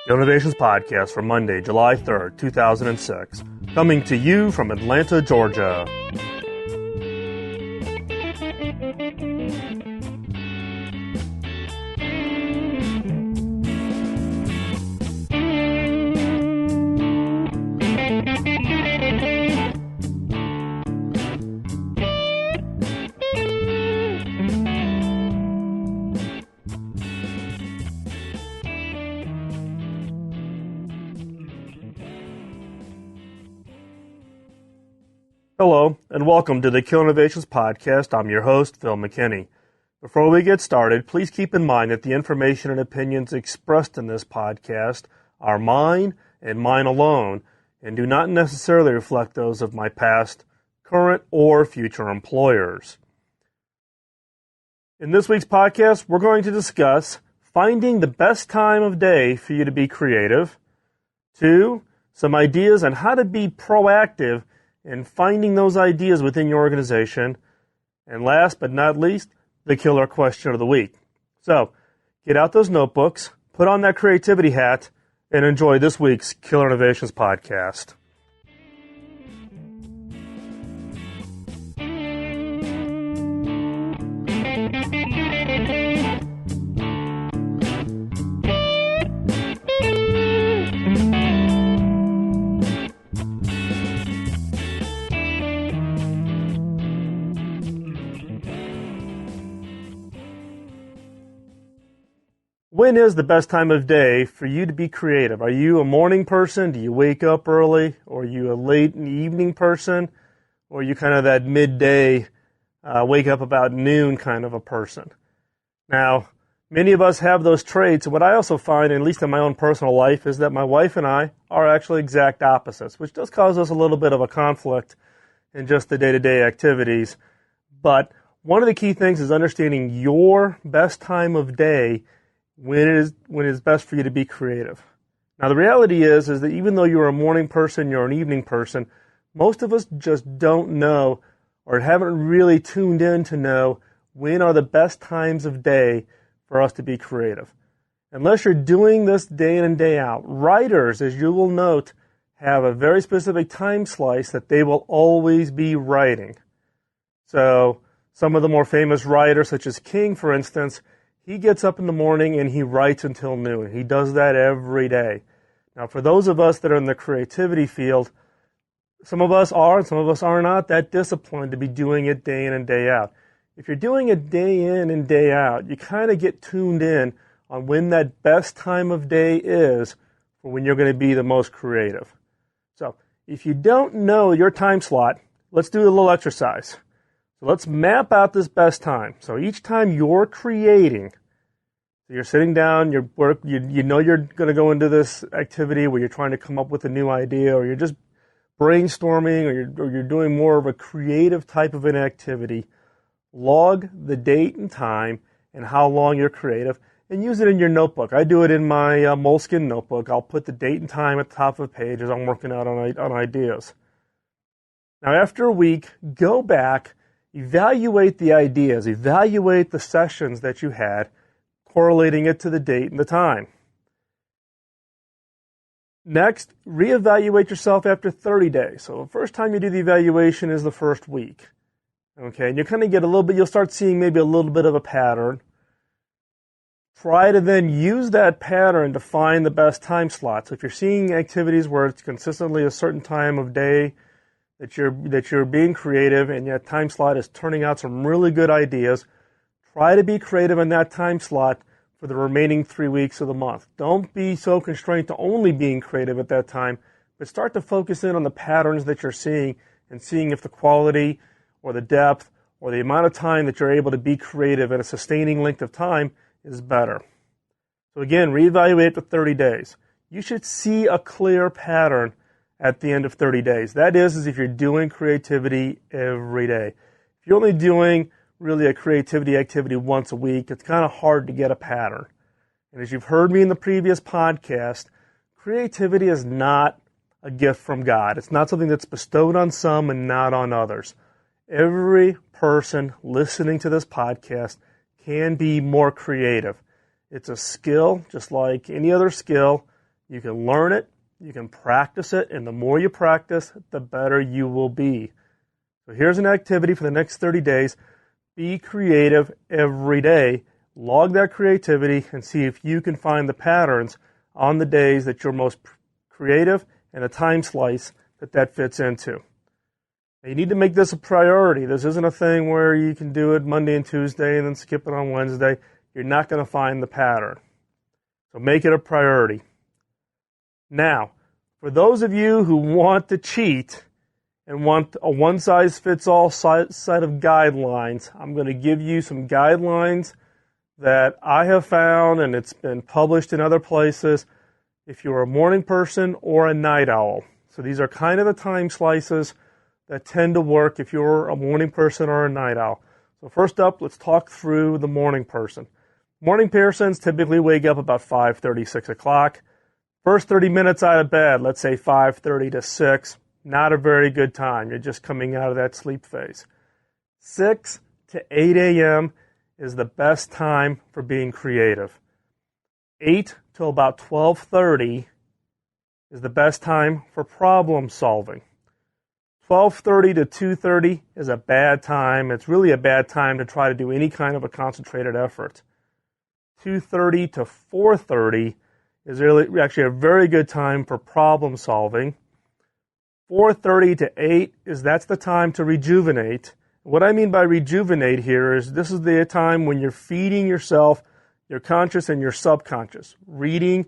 The Innovations Podcast for Monday, July 3rd, 2006. Coming to you from Atlanta, Georgia. Hello, and welcome to the Kill Innovations Podcast. I'm your host, Phil McKinney. Before we get started, please keep in mind that the information and opinions expressed in this podcast are mine and mine alone, and do not necessarily reflect those of my past, current, or future employers. In this week's podcast, we're going to discuss finding the best time of day for you to be creative. 2, some ideas on how to be proactive and finding those ideas within your organization. And last but not least, the killer question of the week. So, get out those notebooks, put on that creativity hat, and enjoy this week's Killer Innovations Podcast. When is the best time of day for you to be creative? Are you a morning person? Do you wake up early? Or are you a late in the evening person? Or are you kind of that midday, wake up about noon kind of a person? Now, many of us have those traits. What I also find, at least in my own personal life, is that my wife and I are actually exact opposites, which does cause us a little bit of a conflict in just the day-to-day activities. But one of the key things is understanding your best time of day when it is best for you to be creative. Now, the reality is that even though you're a morning person, you're an evening person, most of us just don't know or haven't really tuned in to know when are the best times of day for us to be creative. Unless you're doing this day in and day out, writers, as you will note, have a very specific time slice that they will always be writing. So, some of the more famous writers, such as King, for instance, he gets up in the morning and he writes until noon. He does that every day. Now, for those of us that are in the creativity field, some of us are and some of us are not that disciplined to be doing it day in and day out. If you're doing it day in and day out, you kind of get tuned in on when that best time of day is for when you're going to be the most creative. So, if you don't know your time slot, let's do a little exercise. So let's map out this best time. So each time you're creating, so you're sitting down, you know you're going to go into this activity where you're trying to come up with a new idea, or you're just brainstorming, or you're doing more of a creative type of an activity. Log the date and time and how long you're creative, and use it in your notebook. I do it in my Moleskine notebook. I'll put the date and time at the top of the page as I'm working out on ideas. Now, after a week, go back. Evaluate the ideas, evaluate the sessions that you had, correlating it to the date and the time. Next, reevaluate yourself after 30 days. So the first time you do the evaluation is the first week. Okay, and you kind of get a little bit, you'll start seeing maybe a little bit of a pattern. Try to then use that pattern to find the best time slot. So if you're seeing activities where it's consistently a certain time of day, that you're being creative and that time slot is turning out some really good ideas, try to be creative in that time slot for the remaining 3 weeks of the month. Don't be so constrained to only being creative at that time, but start to focus in on the patterns that you're seeing and seeing if the quality or the depth or the amount of time that you're able to be creative at a sustaining length of time is better. So again, reevaluate for 30 days. You should see a clear pattern at the end of 30 days. That is if you're doing creativity every day. If you're only doing really a creativity activity once a week, it's kind of hard to get a pattern. And as you've heard me in the previous podcast, creativity is not a gift from God. It's not something that's bestowed on some and not on others. Every person listening to this podcast can be more creative. It's a skill, just like any other skill. You can learn it, you can practice it, and the more you practice, the better you will be. So here's an activity for the next 30 days. Be creative every day. Log that creativity and see if you can find the patterns on the days that you're most creative and a time slice that fits into. Now, you need to make this a priority. This isn't a thing where you can do it Monday and Tuesday and then skip it on Wednesday. You're not going to find the pattern. So make it a priority. Now, for those of you who want to cheat and want a one-size-fits-all set of guidelines, I'm going to give you some guidelines that I have found, and it's been published in other places, if you're a morning person or a night owl. So these are kind of the time slices that tend to work if you're a morning person or a night owl. So first up, let's talk through the morning person. Morning persons typically wake up about 5:30, 6 o'clock. First 30 minutes out of bed, let's say 5:30 to 6, not a very good time. You're just coming out of that sleep phase. 6 to 8 a.m. is the best time for being creative. 8 till about 12:30 is the best time for problem solving. 12:30 to 2:30 is a bad time. It's really a bad time to try to do any kind of a concentrated effort. 2:30 to 4:30 is really actually a very good time for problem solving. 4:30 to 8 that's the time to rejuvenate. What I mean by rejuvenate here is this is the time when you're feeding yourself, your conscious and your subconscious. Reading,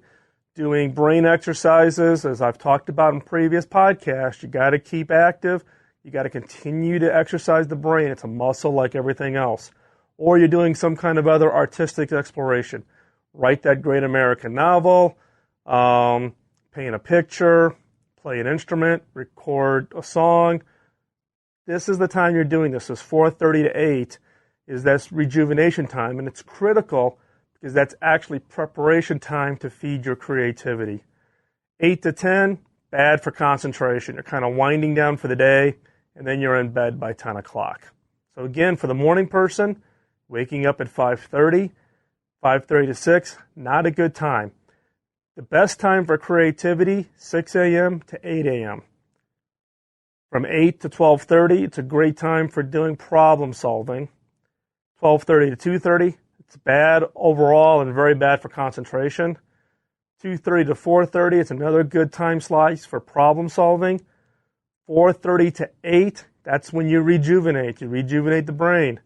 doing brain exercises, as I've talked about in previous podcasts. You got to keep active. You got to continue to exercise the brain. It's a muscle like everything else. Or you're doing some kind of other artistic exploration. Write that great American novel, paint a picture, play an instrument, record a song. This is the time you're doing this. This 4:30 to 8 is that's rejuvenation time, and it's critical because that's actually preparation time to feed your creativity. 8 to 10, bad for concentration. You're kind of winding down for the day, and then you're in bed by 10 o'clock. So again, for the morning person, waking up at 5:30, 5:30 to 6, not a good time. The best time for creativity, 6 a.m. to 8 a.m. From 8 to 12:30, it's a great time for doing problem solving. 12:30 to 2:30, it's bad overall and very bad for concentration. 2:30 to 4:30, it's another good time slice for problem solving. 4:30 to 8, that's when you rejuvenate. You rejuvenate the brain.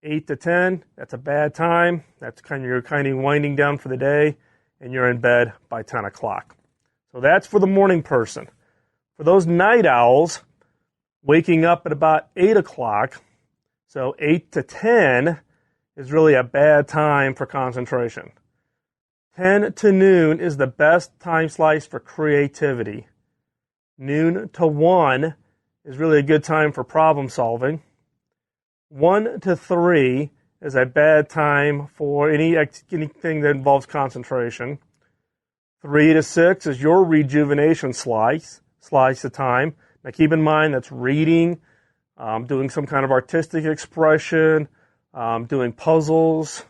8 to 10, that's a bad time. You're kind of winding down for the day, and you're in bed by 10 o'clock. So that's for the morning person. For those night owls, waking up at about 8 o'clock, so 8 to 10 is really a bad time for concentration. 10 to noon is the best time slice for creativity. Noon to 1 is really a good time for problem solving. 1 to 3 is a bad time for anything that involves concentration. 3 to 6 is your rejuvenation slice of time. Now keep in mind that's reading, doing some kind of artistic expression, doing puzzles,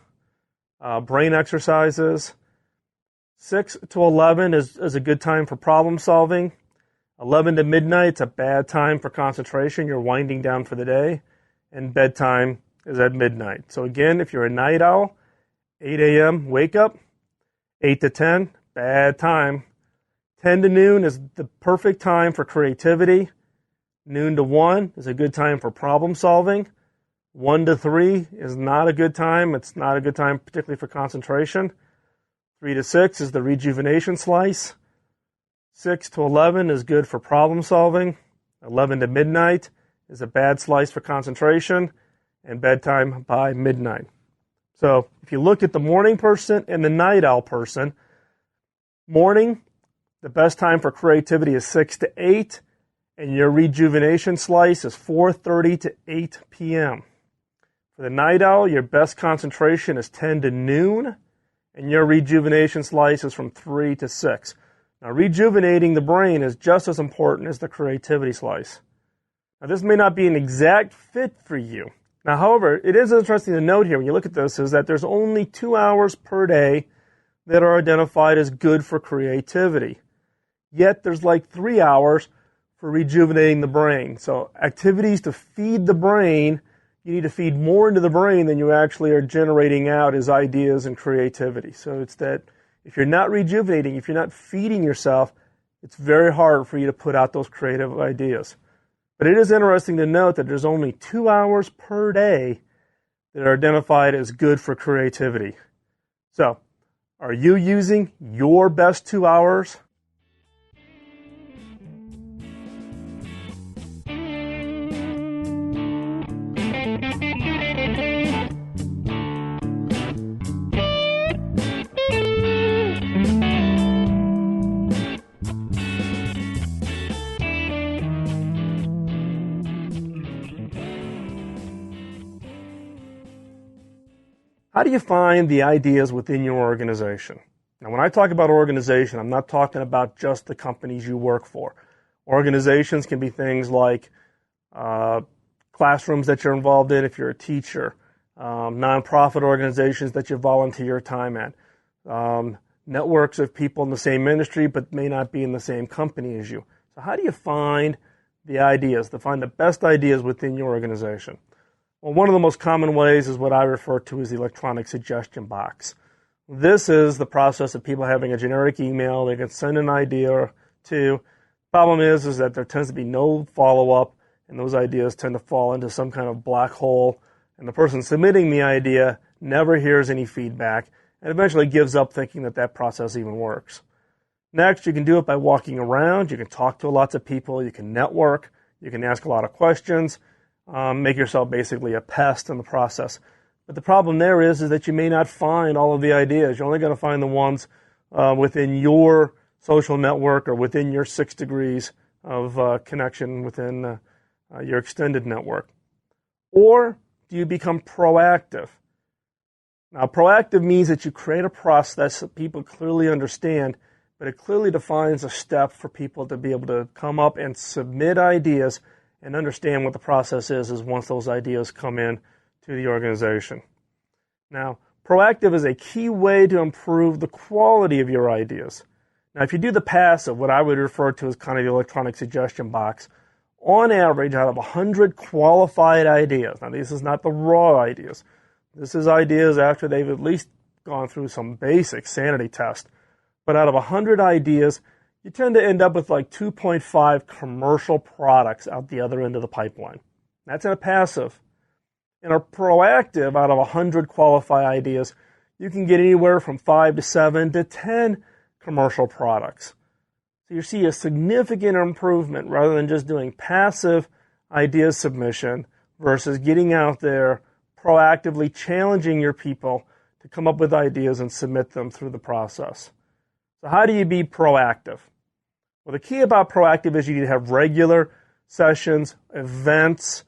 brain exercises. 6 to 11 is a good time for problem solving. 11 to midnight is a bad time for concentration. You're winding down for the day. And bedtime is at midnight. So again, if you're a night owl, 8 a.m. wake up, 8 to 10, bad time. 10 to noon is the perfect time for creativity. Noon to 1 is a good time for problem solving. 1 to 3 is not a good time. It's not a good time particularly for concentration. 3 to 6 is the rejuvenation slice. 6 to 11 is good for problem solving. 11 to midnight is a bad slice for concentration, and bedtime by midnight. So if you look at the morning person and the night owl person, morning, the best time for creativity is 6 to 8, and your rejuvenation slice is 4:30 to 8 p.m. For the night owl, your best concentration is 10 to noon, and your rejuvenation slice is from 3 to 6. Now, rejuvenating the brain is just as important as the creativity slice. Now, this may not be an exact fit for you. Now, however, it is interesting to note here when you look at this is that there's only 2 hours per day that are identified as good for creativity. Yet there's like 3 hours for rejuvenating the brain. So activities to feed the brain, you need to feed more into the brain than you actually are generating out as ideas and creativity. So it's that if you're not rejuvenating, if you're not feeding yourself, it's very hard for you to put out those creative ideas. But it is interesting to note that there's only 2 hours per day that are identified as good for creativity. So, are you using your best 2 hours? How do you find the ideas within your organization? Now, when I talk about organization, I'm not talking about just the companies you work for. Organizations can be things like classrooms that you're involved in if you're a teacher, nonprofit organizations that you volunteer your time at, networks of people in the same industry but may not be in the same company as you. So how do you find the ideas, to find the best ideas within your organization? Well, one of the most common ways is what I refer to as the electronic suggestion box. This is the process of people having a generic email they can send an idea to. Problem is that there tends to be no follow-up, and those ideas tend to fall into some kind of black hole, and the person submitting the idea never hears any feedback and eventually gives up thinking that that process even works. Next, you can do it by walking around. You can talk to lots of people. You can network. You can ask a lot of questions. Make yourself basically a pest in the process. But the problem there is that you may not find all of the ideas. You're only going to find the ones within your social network or within your 6 degrees of connection within your extended network. Or do you become proactive? Now, proactive means that you create a process that people clearly understand, but it clearly defines a step for people to be able to come up and submit ideas and understand what the process is once those ideas come in to the organization. Now, proactive is a key way to improve the quality of your ideas. Now, if you do the passive, what I would refer to as kind of the electronic suggestion box, on average, out of 100 qualified ideas, now this is not the raw ideas, this is ideas after they've at least gone through some basic sanity test, but out of 100 ideas, you tend to end up with like 2.5 commercial products out the other end of the pipeline. That's in a passive. In a proactive, out of 100 qualified ideas, you can get anywhere from 5 to 7 to 10 commercial products. So you see a significant improvement rather than just doing passive idea submission versus getting out there, proactively challenging your people to come up with ideas and submit them through the process. So how do you be proactive? Well, the key about proactive is you need to have regular sessions, events,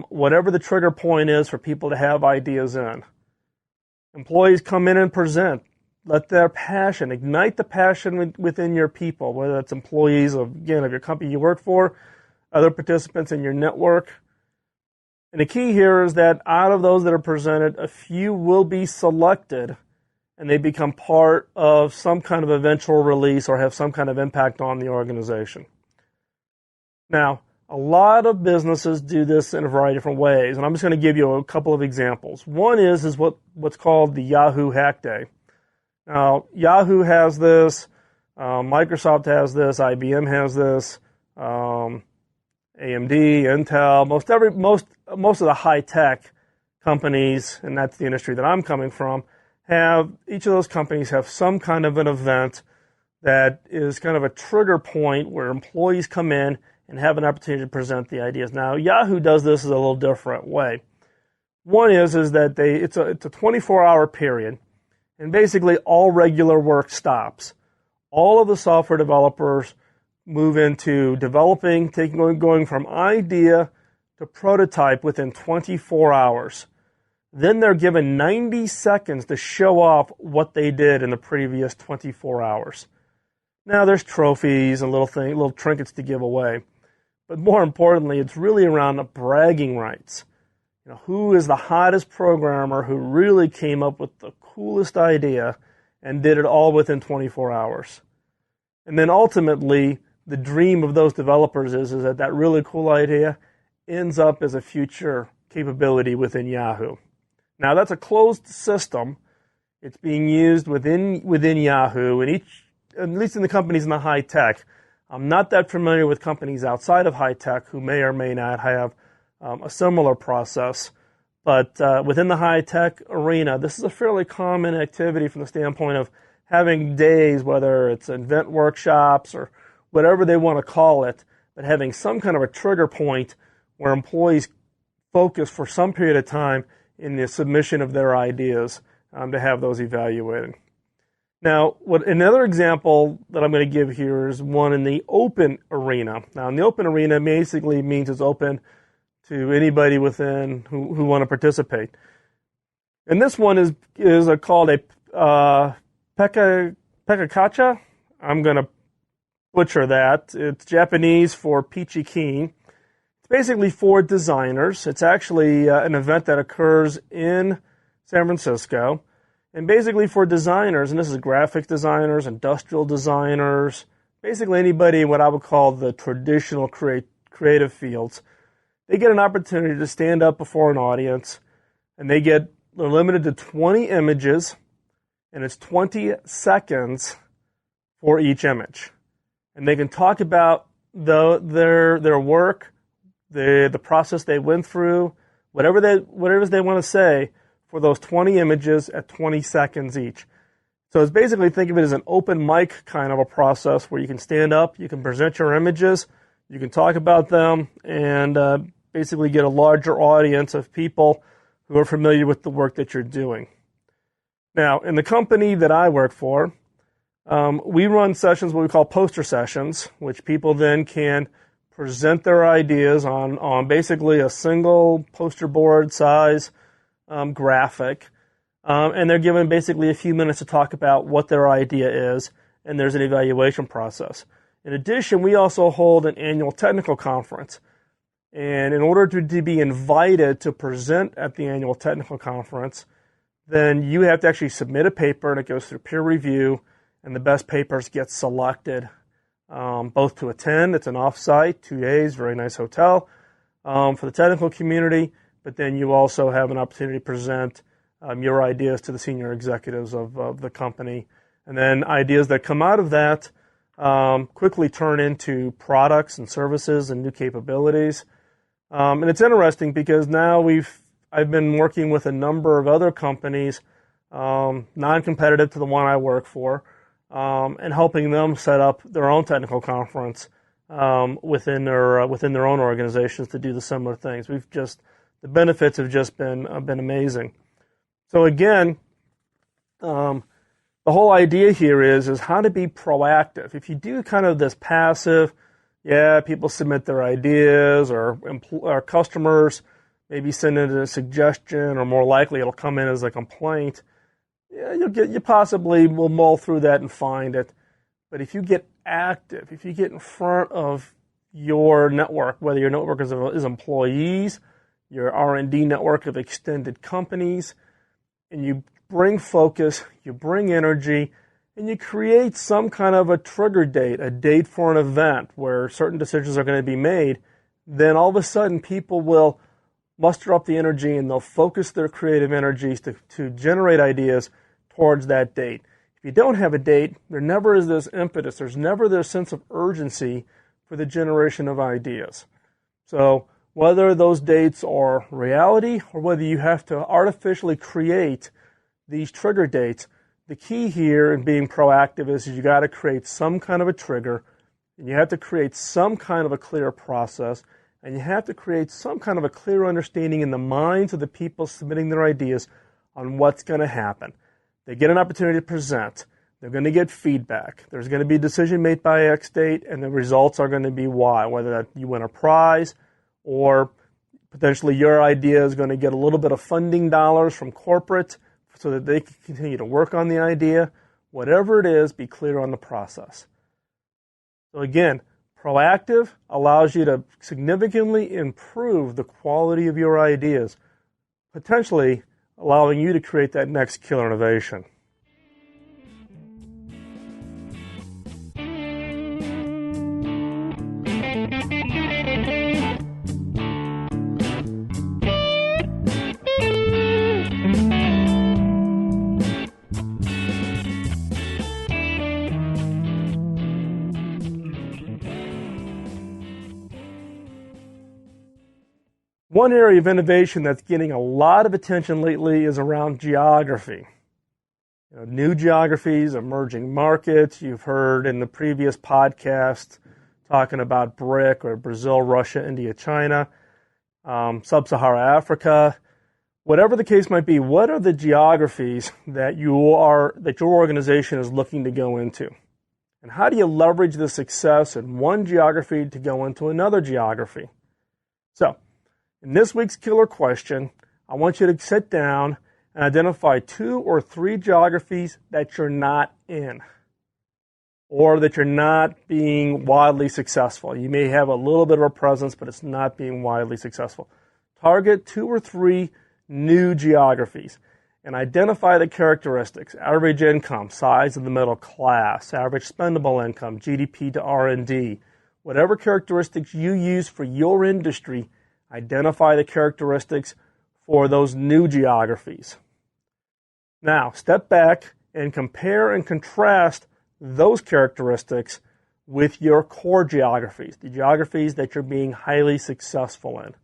whatever the trigger point is for people to have ideas in. Employees come in and present. Let their passion, ignite the passion within your people, whether it's employees of your company you work for, other participants in your network. And the key here is that out of those that are presented, a few will be selected and they become part of some kind of eventual release or have some kind of impact on the organization. Now, a lot of businesses do this in a variety of different ways, and I'm just going to give you a couple of examples. One is what's called the Yahoo Hack Day. Now, Yahoo has this, Microsoft has this, IBM has this, AMD, Intel, most of the high-tech companies, and that's the industry that I'm coming from, each of those companies have some kind of an event that is kind of a trigger point where employees come in and have an opportunity to present the ideas. Now, Yahoo does this in a little different way. One is that it's a 24-hour period, and basically all regular work stops. All of the software developers move into developing, going from idea to prototype within 24 hours. Then they're given 90 seconds to show off what they did in the previous 24 hours. Now, there's trophies and little trinkets to give away. But more importantly, it's really around the bragging rights. Who is the hottest programmer who really came up with the coolest idea and did it all within 24 hours. And then ultimately, the dream of those developers is that really cool idea ends up as a future capability within Yahoo. Now, that's a closed system. It's being used within Yahoo, and at least in the companies in the high tech. I'm not that familiar with companies outside of high tech who may or may not have a similar process. But within the high tech arena, this is a fairly common activity from the standpoint of having days, whether it's event workshops or whatever they want to call it, but having some kind of a trigger point where employees focus for some period of time in the submission of their ideas to have those evaluated. Now, another example that I'm going to give here is one in the open arena. Now, in the open arena, basically means it's open to anybody within who want to participate. And this one is called a Pekakacha. I'm going to butcher that. It's Japanese for peachy keen. It's basically for designers. It's actually an event that occurs in San Francisco. And basically for designers, and this is graphic designers, industrial designers, basically anybody what I would call the traditional creative fields, they get an opportunity to stand up before an audience, and they're limited to 20 images, and it's 20 seconds for each image. And they can talk about their work, the process they went through, whatever they want to say, for those 20 images at 20 seconds each. So it's basically, think of it as an open mic kind of a process where you can stand up, you can present your images, you can talk about them, and basically get a larger audience of people who are familiar with the work that you're doing. Now, in the company that I work for, we run sessions, what we call poster sessions, which people then can present their ideas on basically a single poster board size graphic, and they're given basically a few minutes to talk about what their idea is, and there's an evaluation process. In addition, we also hold an annual technical conference, and in order to be invited to present at the annual technical conference, then you have to actually submit a paper, and it goes through peer review, and the best papers get selected, both to attend. It's an off-site, 2 days, very nice hotel for the technical community. But then you also have an opportunity to present your ideas to the senior executives of the company. And then ideas that come out of that quickly turn into products and services and new capabilities. And it's interesting because now I've been working with a number of other companies, non-competitive to the one I work for, and helping them set up their own technical conference within their own organizations to do the similar things. The benefits have just been amazing. So again, the whole idea here is how to be proactive. If you do kind of this passive, people submit their ideas, or customers maybe send in a suggestion, or more likely it'll come in as a complaint. You possibly will mull through that and find it. But if you get active, if you get in front of your network, whether your network is employees, your R&D network of extended companies, and you bring focus, you bring energy, and you create some kind of a trigger date, a date for an event where certain decisions are going to be made, then all of a sudden people will muster up the energy and they'll focus their creative energies to generate ideas towards that date. If you don't have a date, there never is this impetus, there's never this sense of urgency for the generation of ideas. So whether those dates are reality or whether you have to artificially create these trigger dates, the key here in being proactive is you got to create some kind of a trigger, and you have to create some kind of a clear process, and you have to create some kind of a clear understanding in the minds of the people submitting their ideas on what's going to happen. They get an opportunity to present. They're going to get feedback. There's going to be a decision made by X date, and the results are going to be Y, whether that you win a prize or potentially your idea is going to get a little bit of funding dollars from corporate so that they can continue to work on the idea. Whatever it is, be clear on the process. So again, proactive allows you to significantly improve the quality of your ideas, potentially allowing you to create that next killer innovation. One area of innovation that's getting a lot of attention lately is around geography. New geographies, emerging markets. You've heard in the previous podcast talking about BRIC, or Brazil, Russia, India, China, Sub-Saharan Africa. Whatever the case might be, what are the geographies that your organization is looking to go into? And how do you leverage the success in one geography to go into another geography? So, in this week's killer question, I want you to sit down and identify 2 or 3 geographies that you're not in, or that you're not being wildly successful. You may have a little bit of a presence, but it's not being widely successful. Target 2 or 3 new geographies and identify the characteristics: average income, size of the middle class, average spendable income, GDP to R&D. Whatever characteristics you use for your industry, identify the characteristics for those new geographies. Now, step back and compare and contrast those characteristics with your core geographies, the geographies that you're being highly successful in.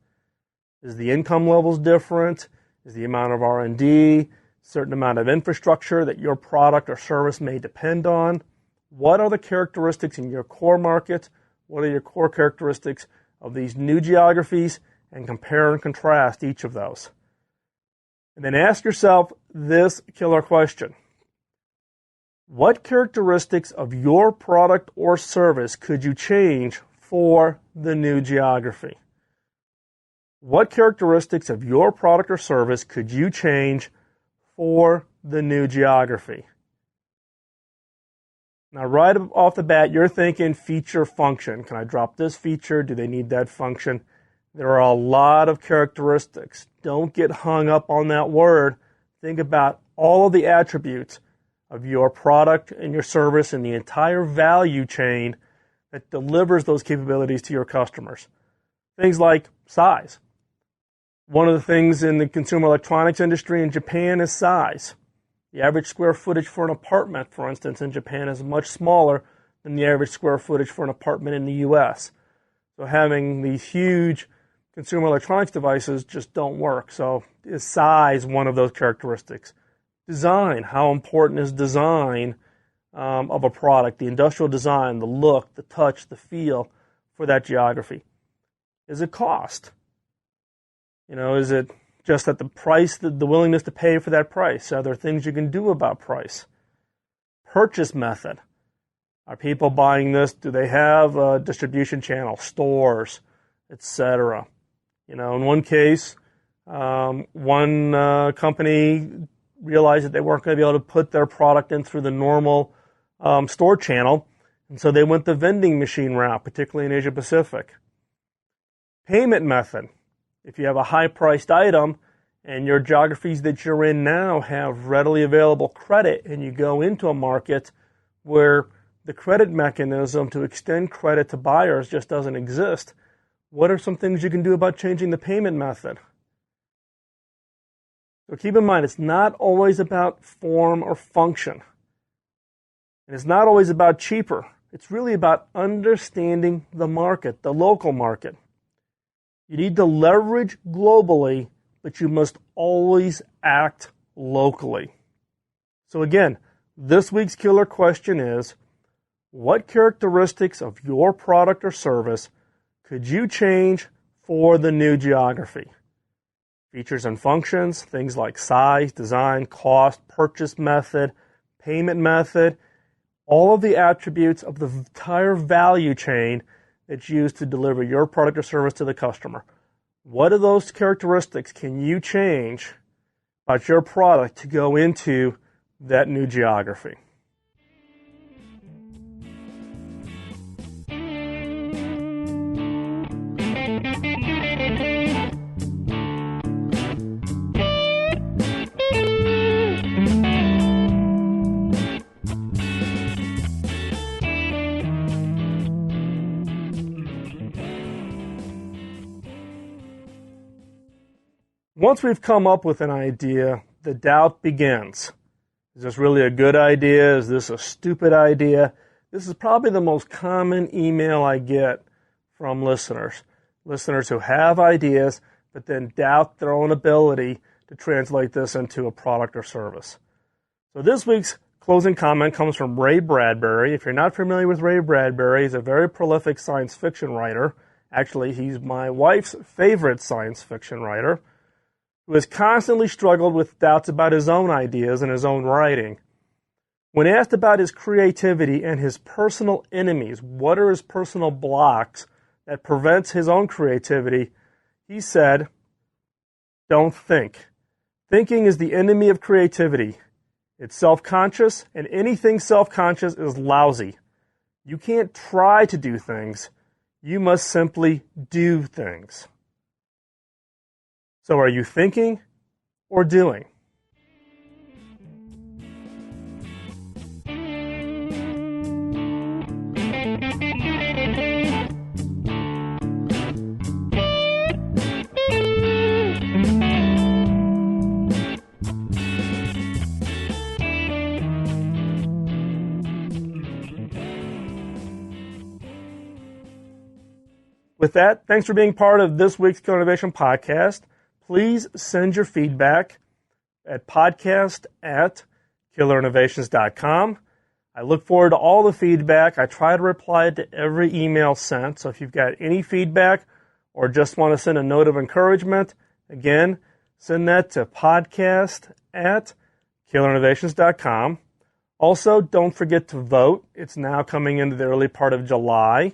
Is the income levels different? Is the amount of R&D, certain amount of infrastructure that your product or service may depend on? What are the characteristics in your core market? What are your core characteristics of these new geographies? And compare and contrast each of those. And then ask yourself this killer question: what characteristics of your product or service could you change for the new geography? What characteristics of your product or service could you change for the new geography? Now, right off the bat, you're thinking feature function. Can I drop this feature? Do they need that function? There are a lot of characteristics. Don't get hung up on that word. Think about all of the attributes of your product and your service and the entire value chain that delivers those capabilities to your customers. Things like size. One of the things in the consumer electronics industry in Japan is size. The average square footage for an apartment, for instance, in Japan is much smaller than the average square footage for an apartment in the U.S. So having these huge consumer electronics devices just don't work. So is size one of those characteristics? Design. How important is design of a product? The industrial design, the look, the touch, the feel for that geography. Is it cost? Is it just at the price, the willingness to pay for that price? Are there things you can do about price? Purchase method. Are people buying this? Do they have a distribution channel, stores, etc.? In one case, one company realized that they weren't going to be able to put their product in through the normal store channel, and so they went the vending machine route, particularly in Asia Pacific. Payment method. If you have a high-priced item and your geographies that you're in now have readily available credit, and you go into a market where the credit mechanism to extend credit to buyers just doesn't exist, what are some things you can do about changing the payment method? So keep in mind, it's not always about form or function. And it's not always about cheaper. It's really about understanding the market, the local market. You need to leverage globally, but you must always act locally. So again, this week's killer question is, what characteristics of your product or service could you change for the new geography? Features and functions, things like size, design, cost, purchase method, payment method, all of the attributes of the entire value chain that's used to deliver your product or service to the customer. What of those characteristics can you change about your product to go into that new geography? Once we've come up with an idea, the doubt begins. Is this really a good idea? Is this a stupid idea? This is probably the most common email I get from listeners. Listeners who have ideas, but then doubt their own ability to translate this into a product or service. So this week's closing comment comes from Ray Bradbury. If you're not familiar with Ray Bradbury, he's a very prolific science fiction writer. Actually, he's my wife's favorite science fiction writer, who has constantly struggled with doubts about his own ideas and his own writing. When asked about his creativity and his personal enemies, what are his personal blocks that prevents his own creativity, he said, "Don't think. Thinking is the enemy of creativity. It's self-conscious, and anything self-conscious is lousy. You can't try to do things. You must simply do things." So are you thinking or doing? With that, thanks for being part of this week's Killer Innovation Podcast. Please send your feedback at podcast@killerinnovations.com. I look forward to all the feedback. I try to reply to every email sent. So if you've got any feedback or just want to send a note of encouragement, again, send that to podcast@killerinnovations.com. Also, don't forget to vote. It's now coming into the early part of July.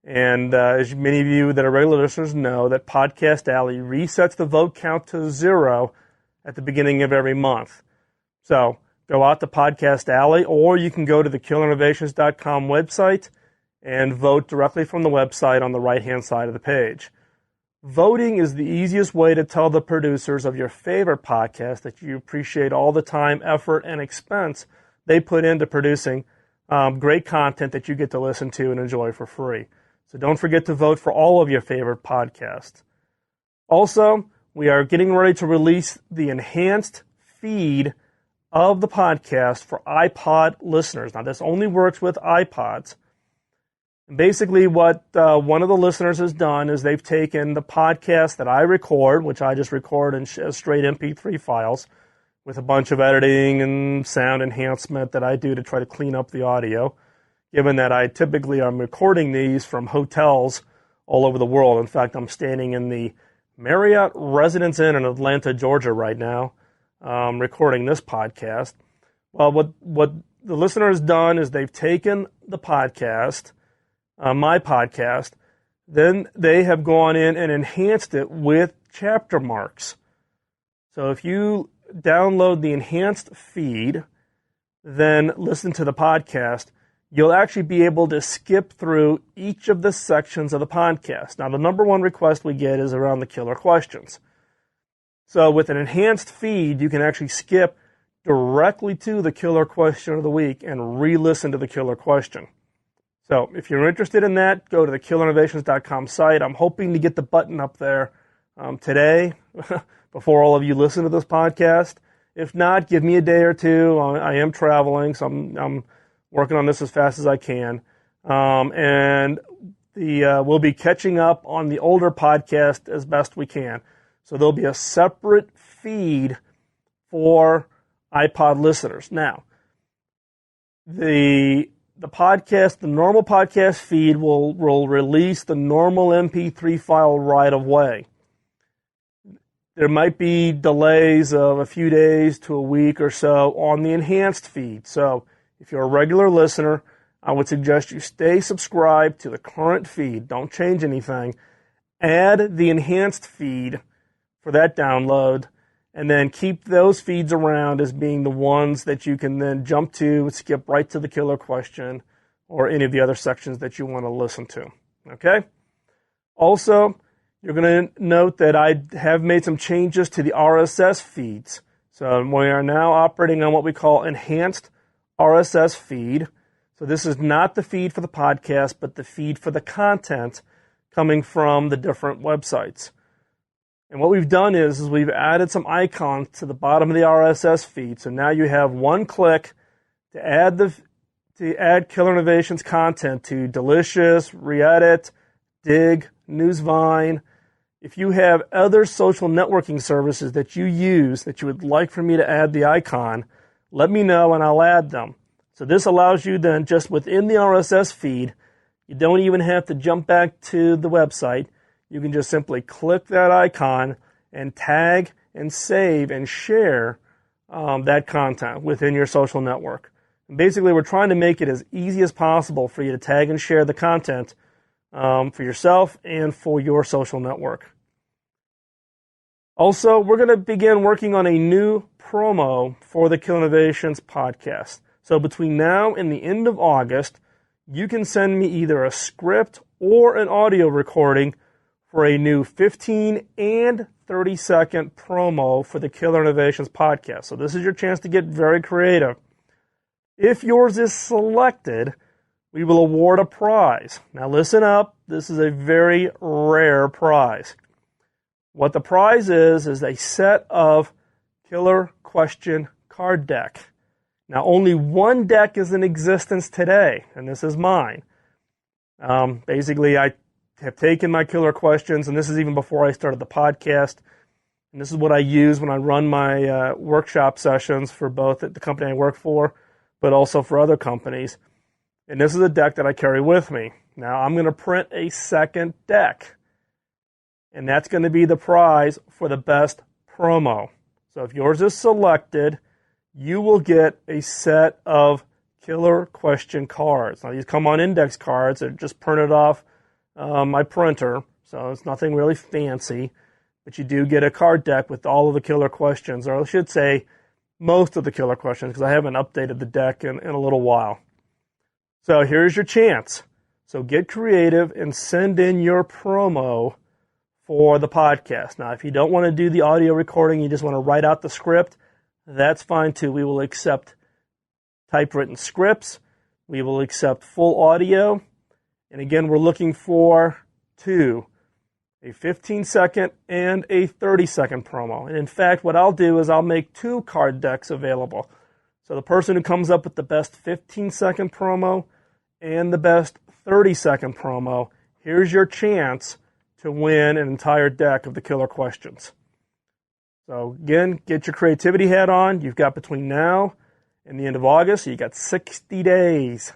And as many of you that are regular listeners know, that Podcast Alley resets the vote count to 0 at the beginning of every month. So go out to Podcast Alley, or you can go to the killerinnovations.com website and vote directly from the website on the right-hand side of the page. Voting is the easiest way to tell the producers of your favorite podcast that you appreciate all the time, effort, and expense they put into producing great content that you get to listen to and enjoy for free. So don't forget to vote for all of your favorite podcasts. Also, we are getting ready to release the enhanced feed of the podcast for iPod listeners. Now, this only works with iPods. And basically, what one of the listeners has done is they've taken the podcast that I record, which I just record in straight MP3 files, with a bunch of editing and sound enhancement that I do to try to clean up the audio, given that I typically am recording these from hotels all over the world. In fact, I'm standing in the Marriott Residence Inn in Atlanta, Georgia right now, recording this podcast. Well, what the listener has done is they've taken the podcast, my podcast, then they have gone in and enhanced it with chapter marks. So if you download the enhanced feed, then listen to the podcast, you'll actually be able to skip through each of the sections of the podcast. Now, the number one request we get is around the killer questions. So with an enhanced feed, you can actually skip directly to the killer question of the week and re-listen to the killer question. So if you're interested in that, go to the killerinnovations.com site. I'm hoping to get the button up there today before all of you listen to this podcast. If not, give me a day or two. I am traveling, so I'm working on this as fast as I can. And we'll be catching up on the older podcast as best we can. So there'll be a separate feed for iPod listeners. Now, the podcast, the normal podcast feed will release the normal MP3 file right away. There might be delays of a few days to a week or so on the enhanced feed. So if you're a regular listener, I would suggest you stay subscribed to the current feed. Don't change anything. Add the enhanced feed for that download, and then keep those feeds around as being the ones that you can then jump to, skip right to the killer question, or any of the other sections that you want to listen to. Okay? Also, you're going to note that I have made some changes to the RSS feeds. So we are now operating on what we call enhanced RSS feed. So this is not the feed for the podcast, but the feed for the content coming from the different websites. And what we've done is we've added some icons to the bottom of the RSS feed. So now you have one click to add Killer Innovations content to Delicious, Reedit, Dig, Newsvine, If you have other social networking services that you use that you would like for me to add the icon, let me know and I'll add them. So this allows you then, just within the RSS feed, you don't even have to jump back to the website. You can just simply click that icon and tag and save and share that content within your social network. And basically, we're trying to make it as easy as possible for you to tag and share the content for yourself and for your social network. Also, we're going to begin working on a new promo for the Killer Innovations podcast. So between now and the end of August, you can send me either a script or an audio recording for a new 15 and 30-second promo for the Killer Innovations podcast. So this is your chance to get very creative. If yours is selected, we will award a prize. Now listen up, this is a very rare prize. What the prize is a set of Killer Question card deck. Now, only one deck is in existence today, and this is mine. Basically, I have taken my killer questions, and this is even before I started the podcast, and this is what I use when I run my workshop sessions for both the company I work for, but also for other companies. And this is a deck that I carry with me. Now, I'm going to print a second deck, and that's going to be the prize for the best promo. So if yours is selected, you will get a set of Killer Question cards. Now, these come on index cards. They're just printed off my printer, so it's nothing really fancy. But you do get a card deck with all of the killer questions, or I should say most of the killer questions, because I haven't updated the deck in a little while. So here's your chance. So get creative and send in your promo for the podcast. Now, if you don't want to do the audio recording, you just want to write out the script, that's fine too. We will accept typewritten scripts. We will accept full audio. And again, we're looking for two, a 15-second and a 30-second promo. And in fact, what I'll do is I'll make two card decks available. So the person who comes up with the best 15-second promo and the best 30-second promo, here's your chance to win an entire deck of the killer questions. So again, get your creativity hat on. You've got between now and the end of August, so you've got 60 days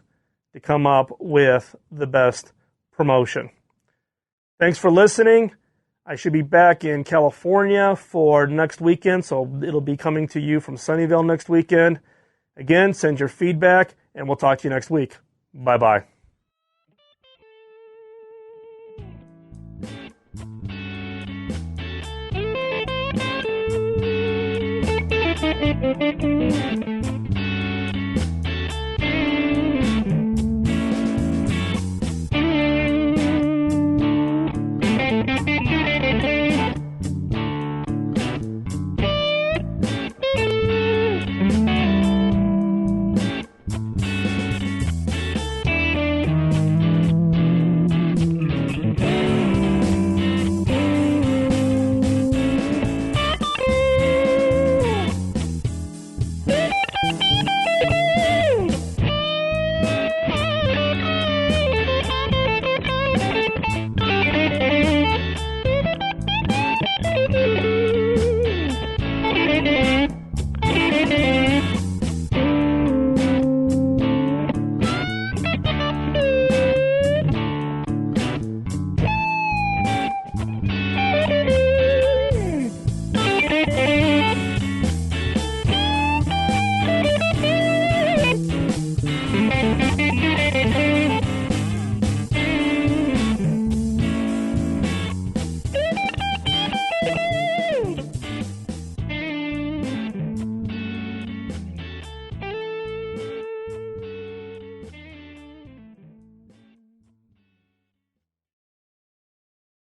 to come up with the best promotion. Thanks for listening. I should be back in California for next weekend, so it'll be coming to you from Sunnyvale next weekend. Again, send your feedback, and we'll talk to you next week. Bye-bye. Thank you.